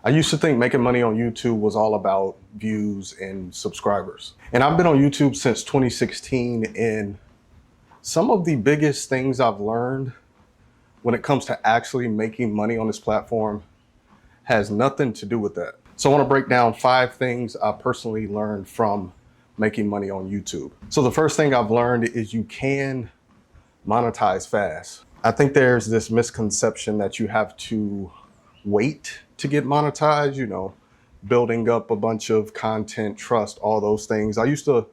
I used to think making money on YouTube was all about views and subscribers. And I've been on YouTube since 2016, and some of the biggest things I've learned when it comes to actually making money on this platform has nothing to do with that. So I want to break down 5 things I personally learned from making money on YouTube. So the first thing I've learned is you can monetize fast. I think there's this misconception that you have to wait to get monetized, building up a bunch of content, trust, all those things. I used to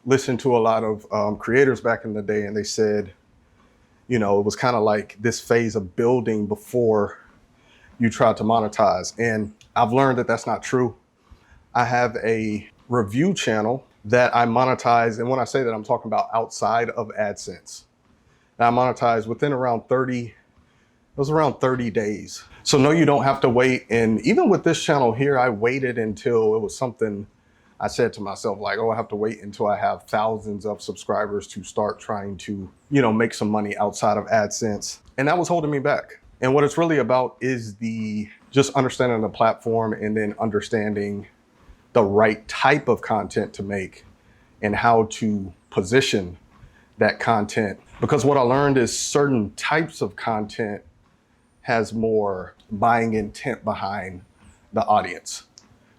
listen to a lot of creators back in the day, and they said, it was kind of like this phase of building before you try to monetize. And I've learned that that's not true. I have a review channel that I monetize. And when I say that, I'm talking about outside of AdSense. And I monetize within around 30 days. So no, you don't have to wait. And even with this channel here, I waited until it was something I said to myself, like, oh, I have to wait until I have thousands of subscribers to start trying to, make some money outside of AdSense. And that was holding me back. And what it's really about is just understanding the platform and then understanding the right type of content to make and how to position that content. Because what I learned is certain types of content has more buying intent behind the audience.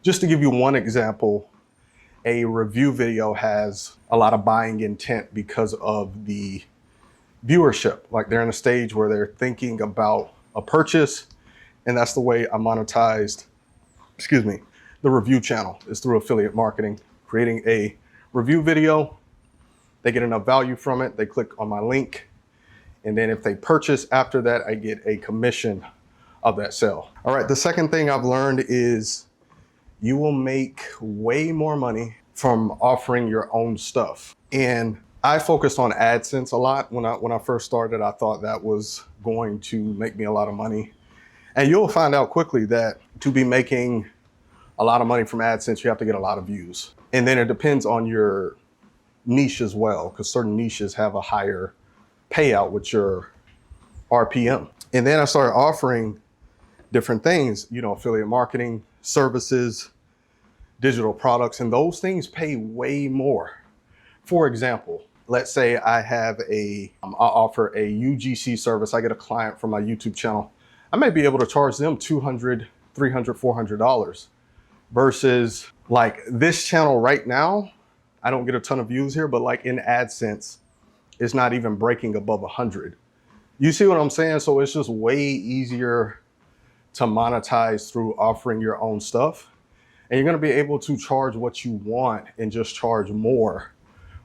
Just to give you one example, a review video has a lot of buying intent because of the viewership. Like they're in a stage where they're thinking about a purchase, and that's the way I monetized, the review channel is through affiliate marketing, creating a review video. They get enough value from it. They click on my link. And then if they purchase after that, I get a commission of that sale. All right, the second thing I've learned is you will make way more money from offering your own stuff. And I focused on AdSense a lot. When I first started, I thought that was going to make me a lot of money. And you'll find out quickly that to be making a lot of money from AdSense, you have to get a lot of views. And then it depends on your niche as well, because certain niches have a higher payout with your RPM. And then I started offering different things, affiliate marketing, services, digital products, and those things pay way more. For example, let's say I offer a UGC service. I get a client from my YouTube channel. I may be able to charge them $200, $300, $400 versus like this channel right now. I don't get a ton of views here, but like in AdSense, it's not even breaking above 100. You see what I'm saying? So it's just way easier to monetize through offering your own stuff. And you're gonna be able to charge what you want and just charge more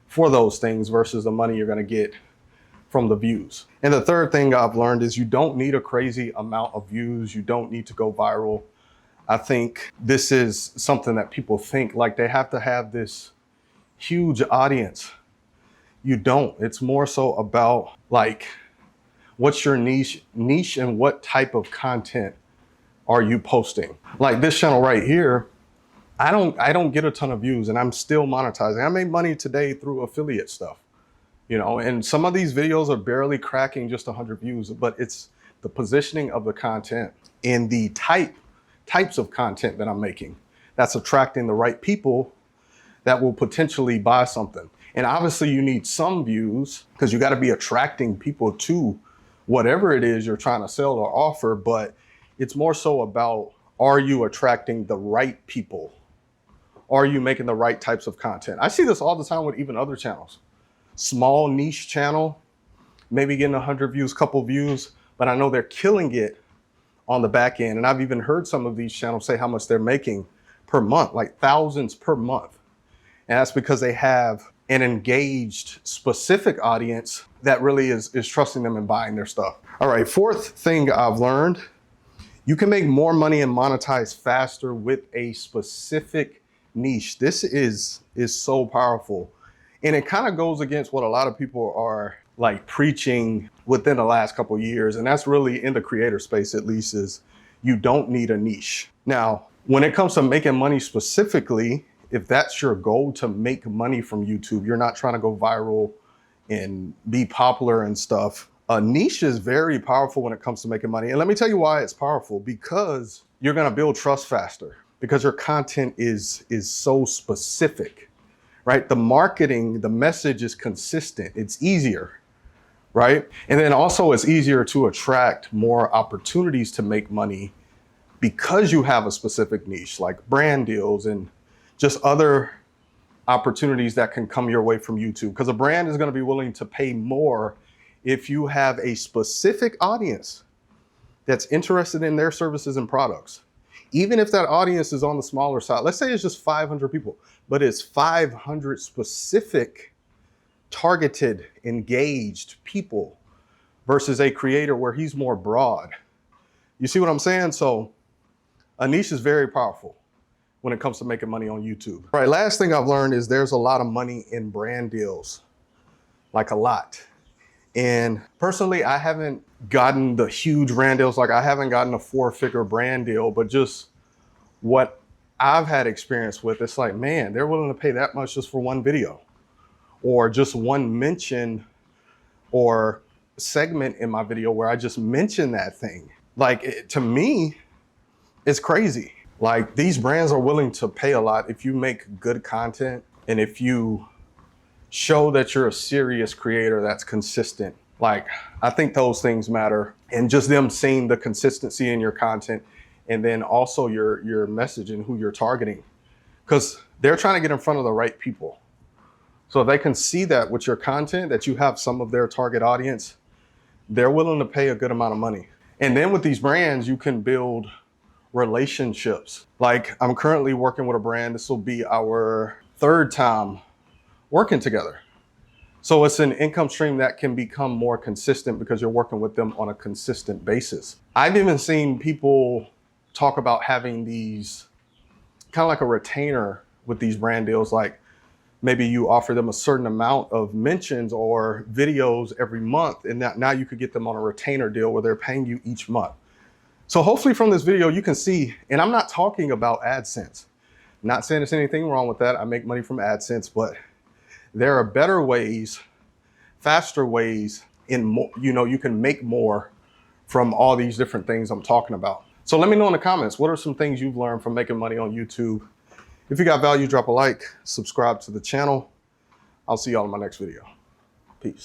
for those things versus the money you're gonna get from the views. And the third thing I've learned is you don't need a crazy amount of views. You don't need to go viral. I think this is something that people think like they have to have this huge audience. You don't. It's more so about like, what's your niche and what type of content are you posting? Like this channel right here, I don't get a ton of views and I'm still monetizing. I made money today through affiliate stuff, and some of these videos are barely cracking just 100 views, but it's the positioning of the content and the types of content that I'm making that's attracting the right people that will potentially buy something. And obviously you need some views because you got to be attracting people to whatever it is you're trying to sell or offer, but it's more so about, are you attracting the right people? Are you making the right types of content? I see this all the time with even other channels. Small niche channel, maybe getting 100 views, couple views, but I know they're killing it on the back end. And I've even heard some of these channels say how much they're making per month, like thousands per month. And that's because they have an engaged specific audience that really is trusting them and buying their stuff. All right, fourth thing I've learned, you can make more money and monetize faster with a specific niche. This is so powerful. And it kind of goes against what a lot of people are like preaching within the last couple of years. And that's really in the creator space, at least, is you don't need a niche. Now, when it comes to making money specifically, if that's your goal to make money from YouTube, you're not trying to go viral and be popular and stuff. A niche is very powerful when it comes to making money. And let me tell you why it's powerful, because you're going to build trust faster because your content is so specific, right? The marketing, the message is consistent. It's easier, right? And then also it's easier to attract more opportunities to make money because you have a specific niche, like brand deals and just other opportunities that can come your way from YouTube. Because a brand is going to be willing to pay more if you have a specific audience that's interested in their services and products. Even if that audience is on the smaller side, let's say it's just 500 people, but it's 500 specific, targeted, engaged people versus a creator where he's more broad. You see what I'm saying? So a niche is very powerful when it comes to making money on YouTube. All right, last thing I've learned is there's a lot of money in brand deals, like a lot. And personally, I haven't gotten the huge brand deals. Like I haven't gotten a 4-figure brand deal, but just what I've had experience with, it's like, man, they're willing to pay that much just for one video or just one mention or segment in my video where I just mention that thing. Like to me, it's crazy. Like these brands are willing to pay a lot if you make good content and if you show that you're a serious creator that's consistent. Like, I think those things matter, and just them seeing the consistency in your content and then also your message and who you're targeting, because they're trying to get in front of the right people. So if they can see that with your content, that you have some of their target audience, they're willing to pay a good amount of money. And then with these brands, you can build relationships. Like I'm currently working with a brand. This will be our 3rd time working together. So it's an income stream that can become more consistent because you're working with them on a consistent basis. I've even seen people talk about having these kind of like a retainer with these brand deals. Like maybe you offer them a certain amount of mentions or videos every month, and now you could get them on a retainer deal where they're paying you each month. So hopefully from this video, you can see, and I'm not talking about AdSense. Not saying there's anything wrong with that. I make money from AdSense, but there are better ways, faster ways, you can make more from all these different things I'm talking about. So let me know in the comments, what are some things you've learned from making money on YouTube? If you got value, drop a like, subscribe to the channel. I'll see y'all in my next video. Peace.